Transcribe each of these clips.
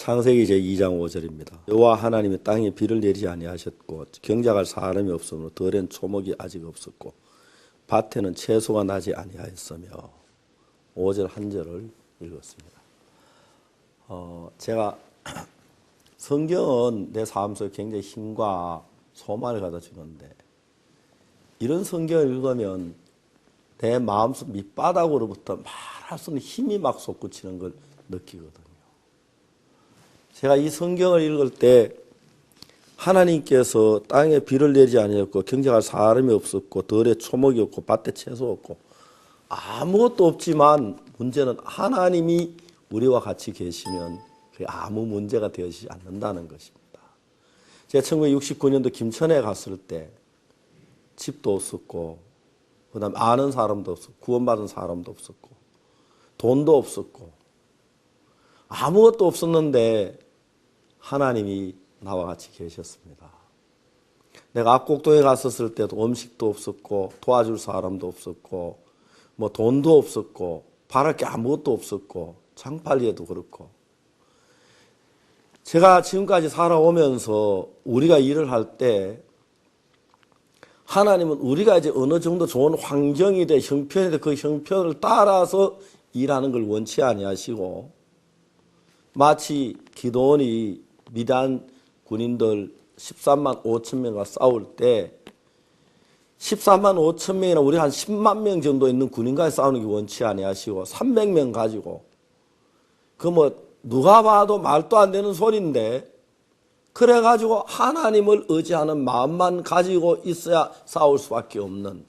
창세기 제2장 5절입니다. 여호와 하나님이 땅에 비를 내리지 아니하셨고 경작할 사람이 없으므로 들엔 초목이 아직 없었고 밭에는 채소가 나지 아니하였으며 5절 한 절을 읽었습니다. 제가 성경은 내 삶 속에 굉장히 힘과 소망을 갖다 주는데 이런 성경을 읽으면 내 마음속 밑바닥으로부터 말할 수 없는 힘이 막 솟구치는 걸 느끼거든요. 제가 이 성경을 읽을 때 하나님께서 땅에 비를 내리지 아니했고 경작할 사람이 없었고 들에 초목이 없고 밭에 채소 없고 아무것도 없지만 문제는 하나님이 우리와 같이 계시면 아무 문제가 되어지지 않는다는 것입니다. 제가 1969년도 김천에 갔을 때 집도 없었고 그다음에 아는 사람도 없었고 구원받은 사람도 없었고 돈도 없었고 아무것도 없었는데 하나님이 나와 같이 계셨습니다. 내가 압곡동에 갔었을 때도 음식도 없었고 도와줄 사람도 없었고 뭐 돈도 없었고 바랄 게 아무것도 없었고 장팔리에도 그렇고 제가 지금까지 살아오면서 우리가 일을 할 때 하나님은 우리가 이제 어느 정도 좋은 환경이 돼 형편이 돼 그 형편을 따라서 일하는 걸 원치 아니하시고 마치 기드온이 미디안 군인들 13만 5천 명과 싸울 때 13만 5천 명이나 우리 한 10만 명 정도 있는 군인과의 싸우는 게 원치 아니하시고 300명 가지고 그 뭐 누가 봐도 말도 안 되는 소리인데 그래가지고 하나님을 의지하는 마음만 가지고 있어야 싸울 수밖에 없는,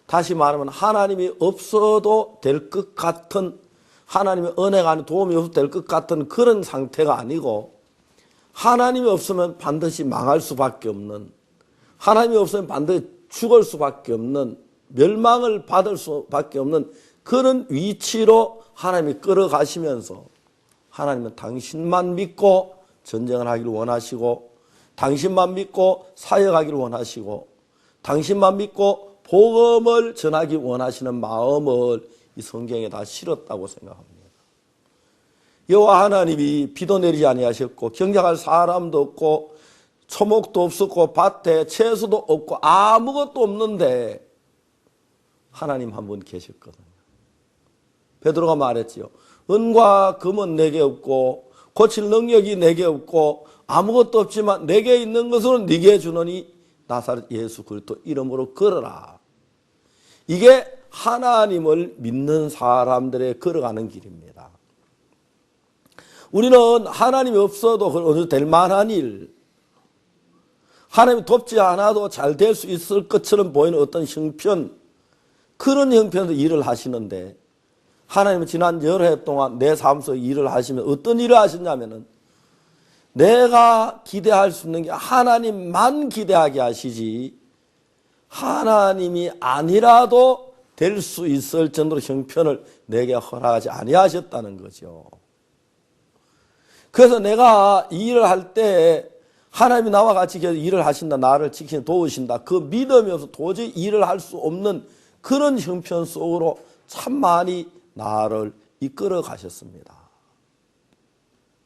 다시 말하면 하나님이 없어도 될 것 같은, 하나님의 은혜가 아닌 도움이 없어도 될 것 같은 그런 상태가 아니고 하나님이 없으면 반드시 망할 수밖에 없는, 하나님이 없으면 반드시 죽을 수밖에 없는, 멸망을 받을 수밖에 없는 그런 위치로 하나님이 끌어가시면서 하나님은 당신만 믿고 전쟁을 하기를 원하시고 당신만 믿고 사역하기를 원하시고 당신만 믿고 복음을 전하기 원하시는 마음을 이 성경에 다 실었다고 생각합니다. 여호와 하나님이 비도 내리지 아니하셨고 경작할 사람도 없고 초목도 없었고 밭에 채소도 없고 아무것도 없는데 하나님 한 분 계셨거든요. 베드로가 말했지요. 은과 금은 내게 없고 고칠 능력이 내게 없고 아무것도 없지만 내게 있는 것으로 네게 주노니 나사렛 예수 그리스도 이름으로 걸어라. 이게 하나님을 믿는 사람들의 걸어가는 길입니다. 우리는 하나님이 없어도 어느 될 만한 일, 하나님이 돕지 않아도 잘 될 수 있을 것처럼 보이는 어떤 형편, 그런 형편에서 일을 하시는데 하나님은 지난 여러 해 동안 내 삶 속에 일을 하시면 어떤 일을 하셨냐면은 내가 기대할 수 있는 게 하나님만 기대하게 하시지 하나님이 아니라도 될 수 있을 정도로 형편을 내게 허락하지 아니하셨다는 거죠. 그래서 내가 이 일을 할 때 하나님이 나와 같이 계속 일을 하신다, 나를 지키신다, 도우신다, 그 믿음이 없어 도저히 일을 할 수 없는 그런 형편 속으로 참 많이 나를 이끌어 가셨습니다.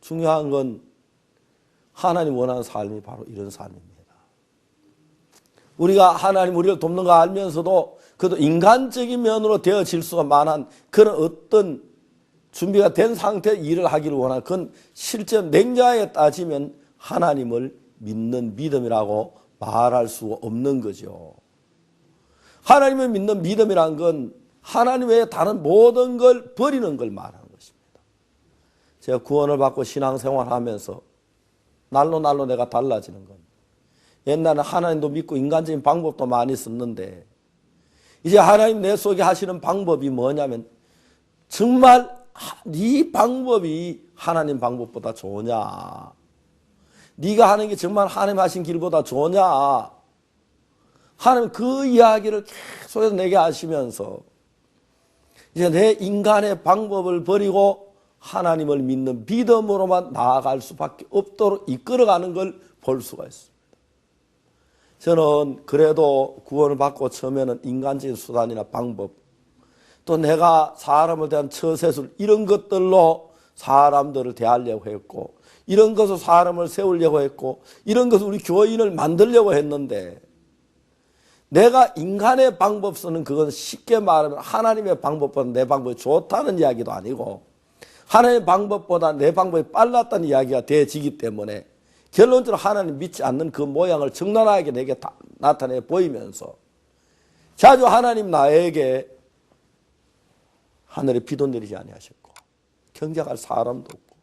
중요한 건 하나님 원하는 삶이 바로 이런 삶입니다. 우리가 하나님 우리를 돕는 거 알면서도 그래도 인간적인 면으로 되어질 수가 만한 그런 어떤 준비가 된 상태의 일을 하기를 원하는, 그건 실제 냉자에 따지면 하나님을 믿는 믿음이라고 말할 수 없는 거죠. 하나님을 믿는 믿음이란 건 하나님 외에 다른 모든 걸 버리는 걸 말하는 것입니다. 제가 구원을 받고 신앙생활하면서 날로 내가 달라지는 건, 옛날에는 하나님도 믿고 인간적인 방법도 많이 썼는데 이제 하나님 내 속에 하시는 방법이 뭐냐면 정말 네 방법이 하나님 방법보다 좋으냐, 네가 하는 게 정말 하나님 하신 길보다 좋으냐, 하나님 그 이야기를 계속해서 내게 하시면서 이제 내 인간의 방법을 버리고 하나님을 믿는 믿음으로만 나아갈 수밖에 없도록 이끌어가는 걸 볼 수가 있습니다. 저는 그래도 구원을 받고 처음에는 인간적인 수단이나 방법, 또 내가 사람을 대한 처세술 이런 것들로 사람들을 대하려고 했고 이런 것을 사람을 세우려고 했고 이런 것을 우리 교인을 만들려고 했는데 내가 인간의 방법서는 그건 쉽게 말하면 하나님의 방법보다 내 방법이 좋다는 이야기도 아니고 하나님의 방법보다 내 방법이 빨랐다는 이야기가 되어지기 때문에 결론적으로 하나님 믿지 않는 그 모양을 적나라하게 내게 나타내 보이면서 자주 하나님 나에게 하늘에 비도 내리지 아니하셨고 경작할 사람도 없고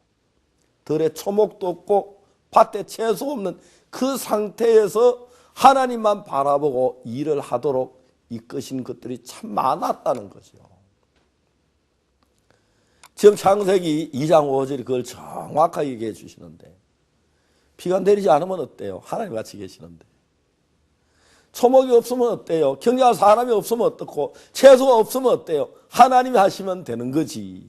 들에 초목도 없고 밭에 채소 없는 그 상태에서 하나님만 바라보고 일을 하도록 이끄신 것들이 참 많았다는 거죠. 지금 창세기 2장 5절이 그걸 정확하게 얘기해 주시는데 비가 내리지 않으면 어때요? 하나님 같이 계시는데. 초목이 없으면 어때요? 경작할 사람이 없으면 어떻고 채소가 없으면 어때요? 하나님이 하시면 되는 거지.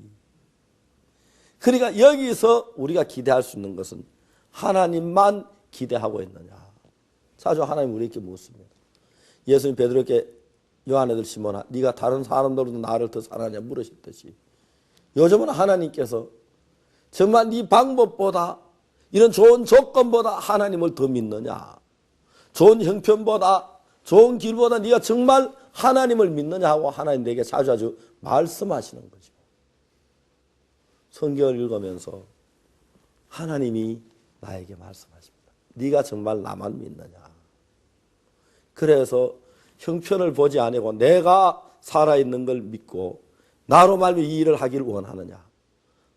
그러니까 여기서 우리가 기대할 수 있는 것은 하나님만 기대하고 있느냐. 자주 하나님 우리에게 묻습니다. 예수님 베드로에게 요한애들 시몬아 네가 다른 사람들보다 나를 더 사랑하냐 물으셨듯이 요즘은 하나님께서 정말 네 방법보다 이런 좋은 조건보다 하나님을 더 믿느냐. 좋은 형편보다 좋은 길보다 네가 정말 하나님을 믿느냐 하고 하나님 내게 자주 말씀하시는 거죠. 성경을 읽으면서 하나님이 나에게 말씀하십니다. 네가 정말 나만 믿느냐. 그래서 형편을 보지 아니고 내가 살아있는 걸 믿고 나로 말미 이 일을 하기를 원하느냐.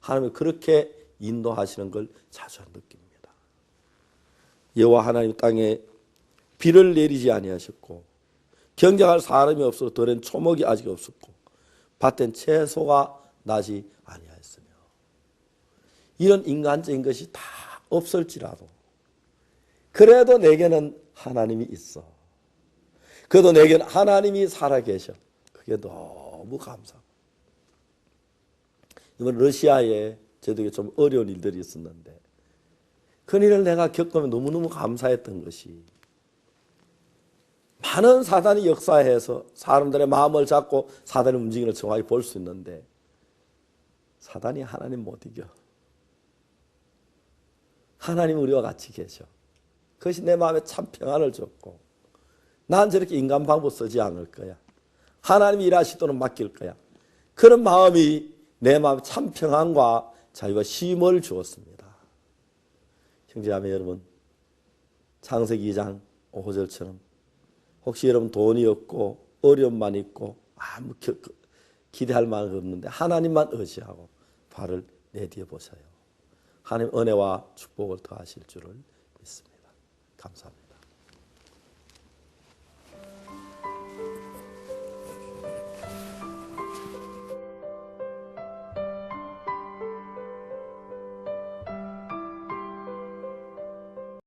하나님이 그렇게 인도하시는 걸 자주 느낍니다. 여호와 하나님 땅에 비를 내리지 아니하셨고 경작할 사람이 없어 들엔 초목이 아직 없었고 밭엔 채소가 나지 아니하였으며 이런 인간적인 것이 다 없을지라도 그래도 내게는 하나님이 있어. 그래도 내게는 하나님이 살아계셔. 그게 너무 감사하고 이번 러시아에 저에게 좀 어려운 일들이 있었는데 그 일을 내가 겪으면 너무너무 감사했던 것이 많은 사단이 역사해서 사람들의 마음을 잡고 사단의 움직임을 정확히 볼 수 있는데 사단이 하나님 못 이겨. 하나님 우리와 같이 계셔. 그것이 내 마음에 참 평안을 줬고 난 저렇게 인간 방법 쓰지 않을 거야. 하나님이 일하시도록 맡길 거야. 그런 마음이 내 마음에 참 평안과 자유와 쉼을 주었습니다. 형제자매 여러분 창세기 2장 5절처럼 혹시 여러분 돈이 없고 어려움만 있고 아무 기대할 만한 없는데 하나님만 의지하고 발을 내디뎌 보세요. 하나님 은혜와 축복을 더하실 줄을 믿습니다. 감사합니다.